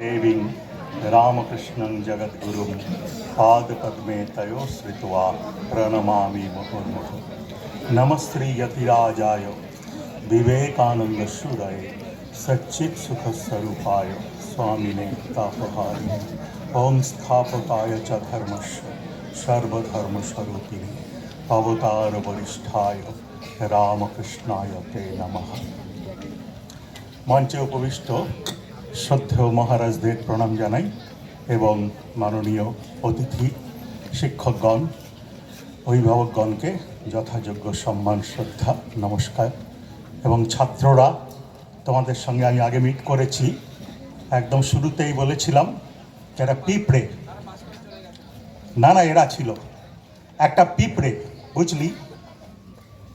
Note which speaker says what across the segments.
Speaker 1: देवीं रामकृष्णं जगद्गुरुं पादपद्मे तयो श्रित्वा प्रणमामि मुहुर्मुहुः। नमस्ते यतिराजाय विवेकानन्दसूरये सच्चित्सुखस्वरूपाय स्वामिने तापहारिणे ॐ स्थापकाय च धर्मस्य सर्वधर्मस्वरूपिणे अवतारवरिष्ठाय रामकृष्णाय ते नमः। मंचे उपविष्ट শ্রদ্ধেয় মহারাজদের প্রণাম জানাই এবং মাননীয় অতিথি শিক্ষকগণ অভিভাবকগণকে যথাযোগ্য সম্মান শ্রদ্ধা নমস্কার। এবং ছাত্ররা, তোমাদের সঙ্গে আমি আগে মিট করেছি, একদম শুরুতেই বলেছিলাম যারা পিঁপড়ে, না এরা ছিল একটা পিঁপড়ে, বুঝলি?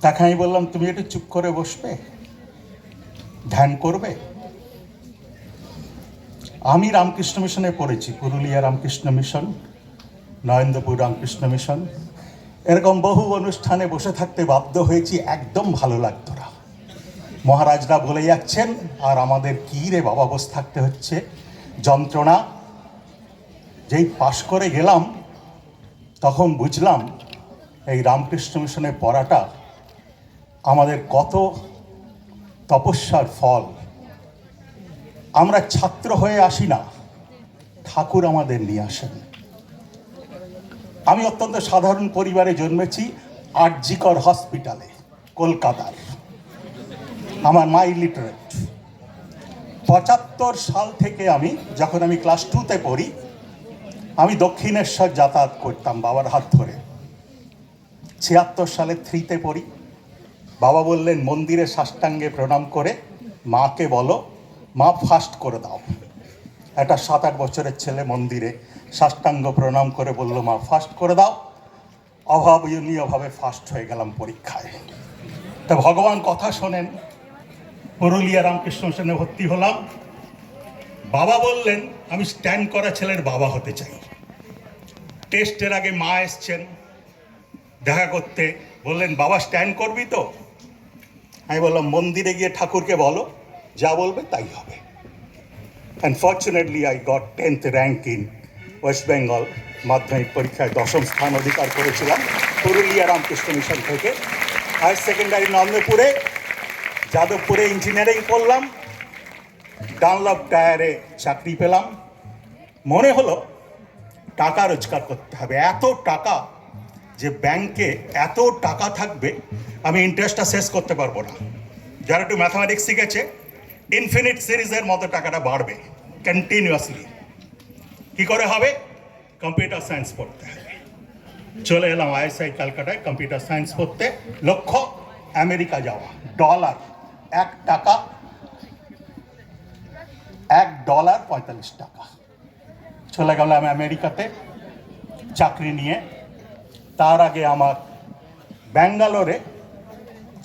Speaker 1: তাকে আমি বললাম তুমি একটু চুপ করে বসবে, ধ্যান করবে। আমি রামকৃষ্ণ মিশনে পড়েছি, পুরুলিয়া রামকৃষ্ণ মিশন, নরেন্দ্রপুর রামকৃষ্ণ মিশন, এরকম বহু অনুষ্ঠানে বসে থাকতে বাধ্য হয়েছি, একদম ভালো লাগতো না। মহারাজরা বলে যাচ্ছেন আর আমাদের কী রে বাবা বসে থাকতে হচ্ছে, যন্ত্রণা। যেই পাশ করে গেলাম তখন বুঝলাম এই রামকৃষ্ণ মিশনে পড়াটা আমাদের কত তপস্যার ফল। আমরা ছাত্র হয়ে আসি না, ঠাকুর আমাদের নিয়ে আসেন। আমি অত্যন্ত সাধারণ পরিবারে জন্মেছি, আরজিকর হসপিটালে, কলকাতার। আমার মা ইলিটারেট। 75 সাল থেকে যখন আমি ক্লাস 2তে পড়ি, আমি দক্ষিণেশ্বর যাতায়াত করতাম বাবার হাত ধরে। 76 সালে 3তে পড়ি। বাবা বললেন মন্দিরে সাষ্টাঙ্গে প্রণাম করে মাকে বলো মা ফাস্ট করে দাও। একটা 7-8 বছরের ছেলে মন্দিরে সাষ্টাঙ্গ প্রণাম করে বলল মা ফাস্ট করে দাও। অভাবনীয়ভাবে ফাস্ট হয়ে গেলাম পরীক্ষায়। তা ভগবান কথা শোনেন, পুরুলিয়া রামকৃষ্ণ মিশনে ভর্তি হলাম। বাবা বললেন আমি স্ট্যান্ড করা ছেলের বাবা হতে চাই। টেস্টের আগে মা এসছেন দেখা করতে, বললেন বাবা স্ট্যান্ড করবি তো? আমি বললাম মন্দিরে গিয়ে ঠাকুরকে বলো যা বলবে তাই হবে। Unfortunately I got 10th rank in West Bengal. মাধ্যমিক পরীক্ষায় 10ম স্থান অধিকার করেছিলাম পুরুলিয়া রামকৃষ্ণ মিশন থেকে। হায়ার সেকেন্ডারি নন্দপুরে, যাদবপুরে ইঞ্জিনিয়ারিং পড়লাম। ডানলপ টায়ারে চাকরি পেলাম। মনে হলো টাকা রোজগার করতে হবে, এত টাকা যে ব্যাংকে এত টাকা থাকবে আমি ইন্টারেস্টটা শেষ করতে পারবো না। যারা একটু ম্যাথামেটিক্স শিখেছে, ইনফিনিট সিরিজের মতো টাকাটা বাড়বে কন্টিনিউয়াসলি। কি করে হবে? কম্পিউটার সায়েন্স পড়তে হবে। চলে এলাম আইএসআই ক্যালকাটায় কম্পিউটার সায়েন্স পড়তে। লক্ষ্য আমেরিকা যাওয়া। ডলার $1 $45। চলে গেলাম আমেরিকাতে চাকরি নিয়ে। তার আগে আমার ব্যাঙ্গালোরে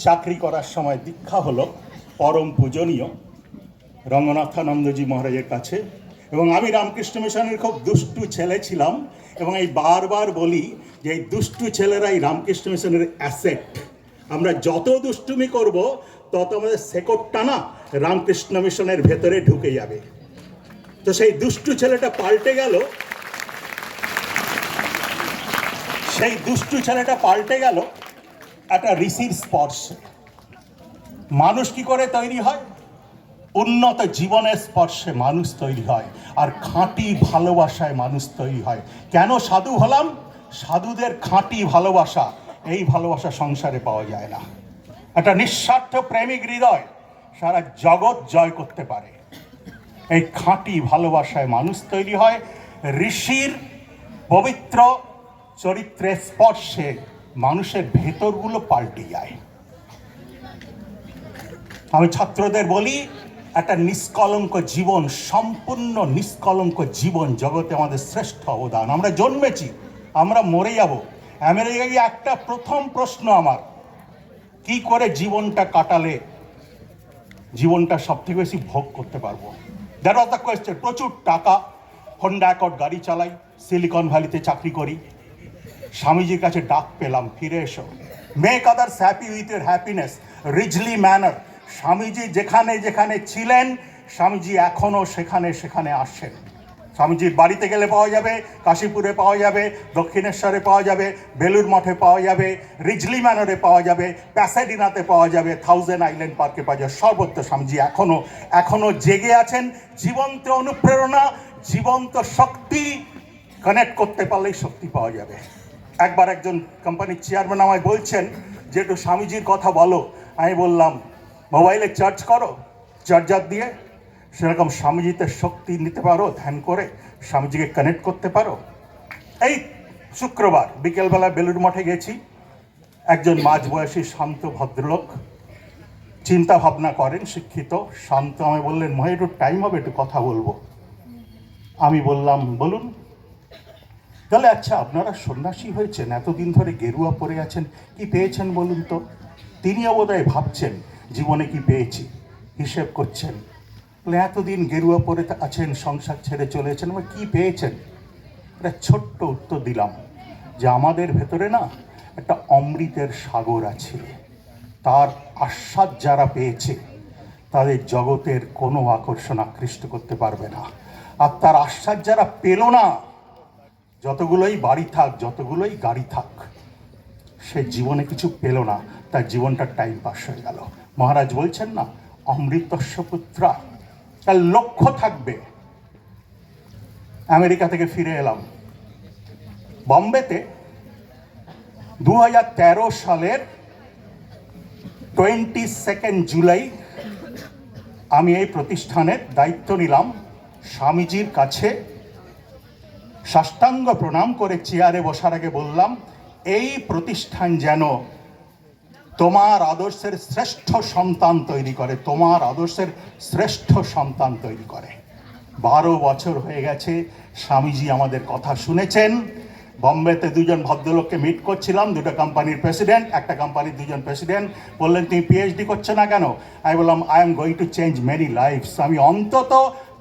Speaker 1: চাকরি করার সময় দীক্ষা হলো পরম পূজনীয় রঙ্গনাথানন্দজি মহারাজের কাছে। এবং আমি রামকৃষ্ণ মিশনের খুব দুষ্টু ছেলে ছিলাম, এবং এই বারবার বলি যে এই দুষ্টু ছেলেরাই রামকৃষ্ণ মিশনের অ্যাসেট। আমরা যত দুষ্টুমি করব তত আমাদের শেকড়টা না রামকৃষ্ণ মিশনের ভেতরে ঢুকে যাবে। তো সেই দুষ্টু ছেলেটা পাল্টে গেল, একটা ঋষির স্পর্শে। মানুষ কি করে তৈরি হয়? উন্নত জীবনের স্পর্শে মানুষ তৈরি হয়, আর খাঁটি ভালোবাসায় মানুষ তৈরি হয়। কেন সাধু হলাম? সাধুদের খাঁটি ভালোবাসা, এই ভালোবাসা সংসারে পাওয়া যায় না। একটা নিঃস্বার্থ প্রেমিক হৃদয় সারা জগৎ জয় করতে পারে। এই খাঁটি ভালোবাসায় মানুষ তৈরি হয়। ঋষির পবিত্র চরিত্রের স্পর্শে মানুষের ভেতরগুলো পাল্টে যায়। আমি ছাত্রদের বলি একটা নিষ্কলঙ্ক জীবন, সম্পূর্ণ নিষ্কলঙ্ক জীবন জগতে আমাদের শ্রেষ্ঠ অবদান। আমরা জন্মেছি, আমরা মরে যাব। আমেরিকা গিয়ে একটা প্রথম প্রশ্ন আমার, কি করে জীবনটা কাটালে জীবনটা সব থেকে বেশি ভোগ করতে পারবো? That was the question. প্রচুর টাকা, হন্ডা অ্যাকর্ড গাড়ি চালাই, সিলিকন ভ্যালিতে চাকরি করি। স্বামীজির কাছে ডাক পেলাম, ফিরে এসো, make others happy with your happiness, রিচলি manner. Swamiji যেখানে যেখানে ছিলেন স্বামীজি এখনো সেখানে সেখানে আসেন। স্বামীজির বাড়িতে গেলে পাওয়া যাবে, কাশীপুরে পাওয়া যাবে, দক্ষিণেশ্বরে পাওয়া যাবে, বেলুর মঠে পাওয়া যাবে, রিজলি ম্যানরে পাওয়া যাবে, প্যাসাডিনাতে পাওয়া যাবে, থাউজেন্ড আইল্যান্ড পার্কে পাওয়া যাবে। সর্বত্র স্বামীজি এখনো জেগে আছেন। জীবন্ত অনুপ্রেরণা, জীবন্ত শক্তি। কানেক্ট করতে পারলেই শক্তি পাওয়া যাবে। একবার একজন কোম্পানির চেয়ারম্যান আমায় বলছেন যে একটু স্বামীজির কথা বলো। আমি বললাম, মোবাইলে চার্জ করো চার্জার দিয়ে, সেরকম স্বামীজিতে শক্তি নিতে পারো ধ্যান করে, স্বামীজিকে কানেক্ট করতে পারো। এই শুক্রবার বিকেলবেলা বেলুর মঠে গেছি। একজন মাঝবয়সী শান্ত ভদ্রলোক, চিন্তা ভাবনা করেন, শিক্ষিত, শান্ত, আমায় বললেন, মহে একটু টাইম হবে, একটু কথা বলবো। আমি বললাম, বলুন। তাহলে আচ্ছা, আপনারা সন্ন্যাসী হয়েছেন, এতদিন ধরে গেরুয়া পরে আছেন, কি পেয়েছেন বলুন তো? তিনিও বোধহয় ভাবছেন জীবনে কি পেয়েছি, হিসেব করছেন। বলে, এতদিন গেরুয়া পরে আছেন, সংসার ছেড়ে চলেছেন, কি পেয়েছেন? একটা ছোট্ট উত্তর দিলাম যে আমাদের ভেতরে না একটা অমৃতের সাগর আছে। তার আস্বাদ যারা পেয়েছে তাদের জগতের কোনো আকর্ষণ আকৃষ্ট করতে পারবে না। আর তার আস্বাদ যারা পেল না, যতগুলোই বাড়ি থাক, যতগুলোই গাড়ি থাক, সে জীবনে কিছু পেল না, তার জীবনটা টাইম পাস হয়ে গেল। মহারাজ বলছেন না, অমৃতস্য পুত্রা। তার লক্ষ্য থাকবে। আমেরিকা থেকে ফিরে এলাম, বম্বেতে 2013 সালের 22 জুলাই আমি এই প্রতিষ্ঠানের দায়িত্ব নিলাম। স্বামীজির কাছে সাষ্টাঙ্গ প্রণাম করে চেয়ারে বসার আগে বললাম, এই প্রতিষ্ঠান যেন তোমার আদর্শের শ্রেষ্ঠ সন্তান তৈরি করে, তোমার আদর্শের শ্রেষ্ঠ সন্তান তৈরি করে। 12 বছর হয়ে গেছে, স্বামীজি আমাদের কথা শুনেছেন। বম্বেতে দুজন ভদ্রলোককে মিট করছিলাম, দুটো কোম্পানির প্রেসিডেন্ট, একটা কোম্পানির দুজন প্রেসিডেন্ট। বললেন, তুমি পিএইচডি করছো না কেন? আমি বললাম, I am going to change many lifes. আমি অন্তত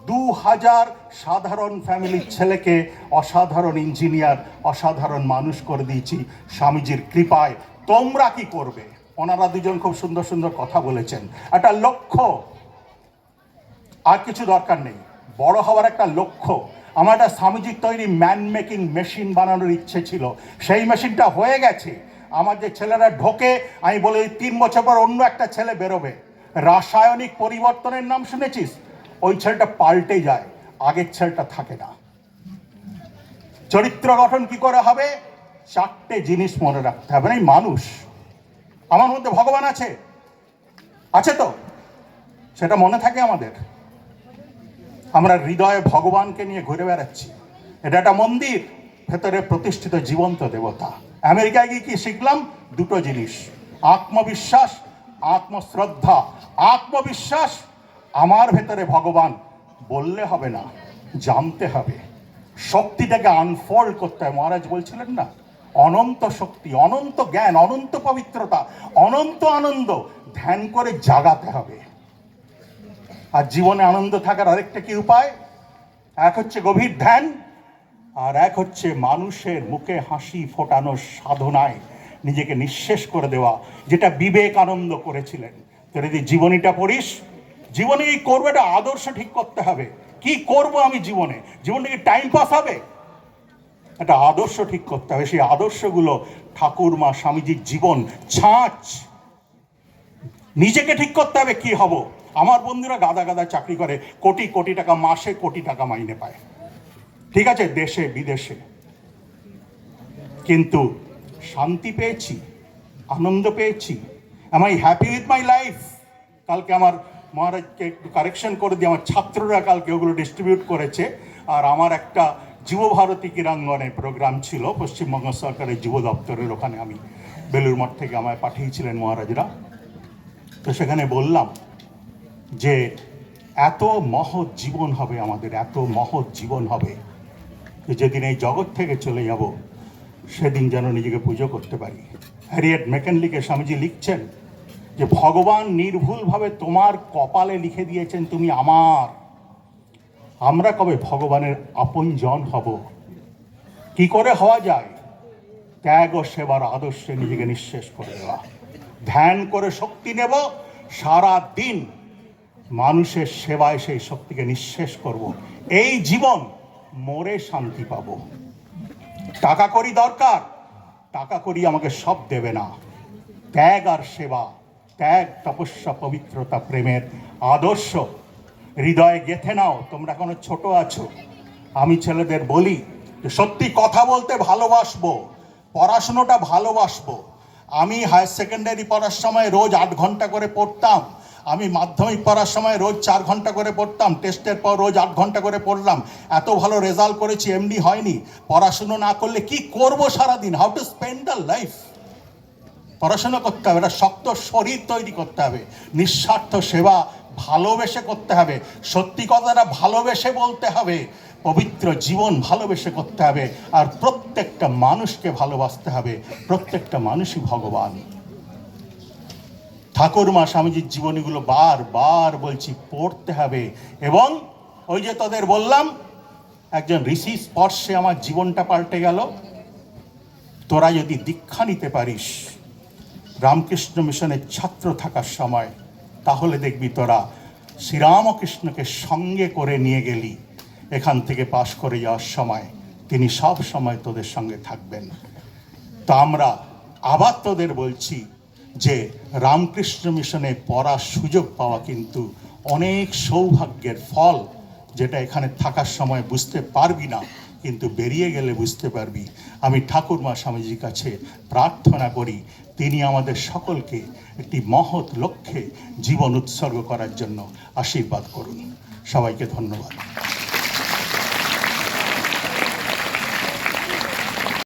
Speaker 1: 2000 সাধারণ ফ্যামিলির ছেলেকে অসাধারণ ইঞ্জিনিয়ার, অসাধারণ মানুষ করে দিয়েছি স্বামীজির কৃপায়। তোমরা কি করবে? ওনারা দুজন খুব সুন্দর সুন্দর কথা বলেছেন। একটা লক্ষ্য, আর কিছু দরকার নেই, বড় হওয়ার একটা লক্ষ্য। আমার একটা স্বামীজির তৈরি ম্যান মেকিং মেশিন বানানোর ইচ্ছে ছিল, সেই মেশিনটা হয়ে গেছে। আমার যে ছেলেরা ঢোকে, আমি বলি 3 বছর পর অন্য একটা ছেলে বেরোবে। রাসায়নিক পরিবর্তনের নাম শুনেছিস? ওই ছেলেটা পাল্টে যায়, আগের ছেলেটা থাকে না। চরিত্র গঠন কি করে হবে? 4টে জিনিস মনে রাখতে হবে। এই মানুষ, আমার মধ্যে ভগবান আছে, আছে তো, সেটা মনে থাকে আমাদের। আমরা হৃদয়ে ভগবানকে নিয়ে ঘুরে বেড়াচ্ছি। এটা একটা মন্দির, ভেতরে প্রতিষ্ঠিত জীবন্ত দেবতা। আমেরিকায় গিয়ে কি শিখলাম? 2টো জিনিস, আত্মবিশ্বাস, আত্মশ্রদ্ধা। আত্মবিশ্বাস, আমার ভেতরে ভগবান, বললে হবে না, জানতে হবে। শক্তিটাকে আনফোল্ড করতে হয়। মহারাজ বলছিলেন না, অনন্ত শক্তি, অনন্ত জ্ঞান, অনন্ত পবিত্রতা, অনন্ত আনন্দ ধ্যান করে জাগাতে হবে। আর জীবনে আনন্দ থাকার আরেকটা কি উপায়? এক হচ্ছে গভীর ধ্যান, আর এক হচ্ছে মানুষের মুখে হাসি ফোটানোর সাধনায় নিজেকে নিঃশেষ করে দেওয়া, যেটা বিবেকানন্দ করেছিলেন। তোর যদি জীবনীটা পড়িস, জীবনে এই করবো, একটা আদর্শ ঠিক করতে হবে। কি করব আমি জীবনে? জীবনটা কি টাইম পাস হবে? একটা আদর্শ ঠিক করতে হবে। সেই আদর্শগুলো ঠাকুরমা স্বামীজির জীবন ছাঁচ। নিজেকে ঠিক করতে হবে, কি হব। আমার বন্ধুরা গাদা গাদা চাকরি করে, কোটি কোটি টাকা মাসে, কোটি টাকা মাইনে পায়, ঠিক আছে, দেশে বিদেশে, কিন্তু শান্তি পেয়েছি, আনন্দ পেয়েছি। Am I happy with my life? কালকে আমার মহারাজকে একটু কারেকশন করে দিয়ে, আমার ছাত্ররা কালকে ওগুলো ডিস্ট্রিবিউট করেছে। আর আমার একটা যুবভারতী ক্রীড়াঙ্গনে প্রোগ্রাম ছিল পশ্চিমবঙ্গ সরকারের যুব দপ্তরের, ওখানে আমি বেলুর মঠ থেকে আমায় পাঠিয়েছিলেন মহারাজরা। তো সেখানে বললাম যে এত মহৎ জীবন হবে আমাদের, এত মহৎ জীবন হবে যে যেদিন এই জগৎ থেকে চলে যাব, সেদিন যেন নিজেকে পুজো করতে পারি। হ্যারিয়েট মেকেনলিকে স্বামীজি লিখছেন যে ভগবান নির্ভুলভাবে তোমার কপালে লিখে দিয়েছেন তুমি আমার। আমরা কবে ভগবানের আপনজন হব? কি করে হওয়া যায়? ত্যাগ ও সেবার আদর্শে নিজেকে নিঃশেষ করে দেওয়া, ধ্যান করে শক্তি নেব, সারা দিন মানুষের সেবায় সেই শক্তিকে নিঃশেষ করব। এই জীবন মরে শান্তি পাব। টাকা করি দরকার, টাকা করি আমাকে সব দেবে না। ত্যাগ আর সেবা, ত্যাগ, তপস্যা, পবিত্রতা, প্রেমের আদর্শ হৃদয়ে গেঁথে নাও। তোমরা এখনো ছোট আছো। আমি ছেলেদের বলি যে সত্যি কথা বলতে ভালোবাসবো, পড়াশুনোটা ভালোবাসবো। আমি হায়ার সেকেন্ডারি পড়ার সময় রোজ 8 ঘন্টা করে পড়তাম। আমি মাধ্যমিক পড়ার সময় রোজ 4 ঘন্টা করে পড়তাম। টেস্টের পর রোজ 8 ঘন্টা করে পড়লাম। এত ভালো রেজাল্ট করেছি, এমনি হয়নি। পড়াশুনো না করলে কি করব সারাদিন? How to spend the life? পড়াশোনা করতে হবে, একটা শক্ত শরীর তৈরি করতে হবে, নিঃস্বার্থ সেবা ভালোবেসে করতে হবে, সত্যি কথাটা ভালোবেসে বলতে হবে, পবিত্র জীবন ভালোবেসে করতে হবে, আর প্রত্যেকটা মানুষকে ভালোবাসতে হবে। প্রত্যেকটা মানুষই ভগবান। ঠাকুরমা স্বামীজির জীবনীগুলো বারবার বলছি পড়তে হবে। এবং ওই যে তোদের বললাম একজন ঋষি স্পর্শে আমার জীবনটা পাল্টে গেল। তোরা যদি দীক্ষা নিতে পারিস রামকৃষ্ণ মিশনের ছাত্র থাকার সময়, তাহলে দেখবি তোরা শ্রীরামকৃষ্ণকে সঙ্গে করে নিয়ে গেলি। এখান থেকে পাশ করে যাওয়ার সময় তিনি সব সময় তোদের সঙ্গে থাকবেন। তো আমরা আবার তোদের বলছি যে রামকৃষ্ণ মিশনে পড়ার সুযোগ পাওয়া কিন্তু অনেক সৌভাগ্যের ফল, যেটা এখানে থাকার সময় বুঝতে পারবি না, কিন্তু বেরিয়ে গেলে বুঝতে পারবি। আমি ঠাকুরমা স্বামীজির কাছে প্রার্থনা করি তিনি আমাদের সকলকে একটি মহৎ লক্ষ্যে জীবন উৎসর্গ করার জন্য আশীর্বাদ করুন। সবাইকে ধন্যবাদ।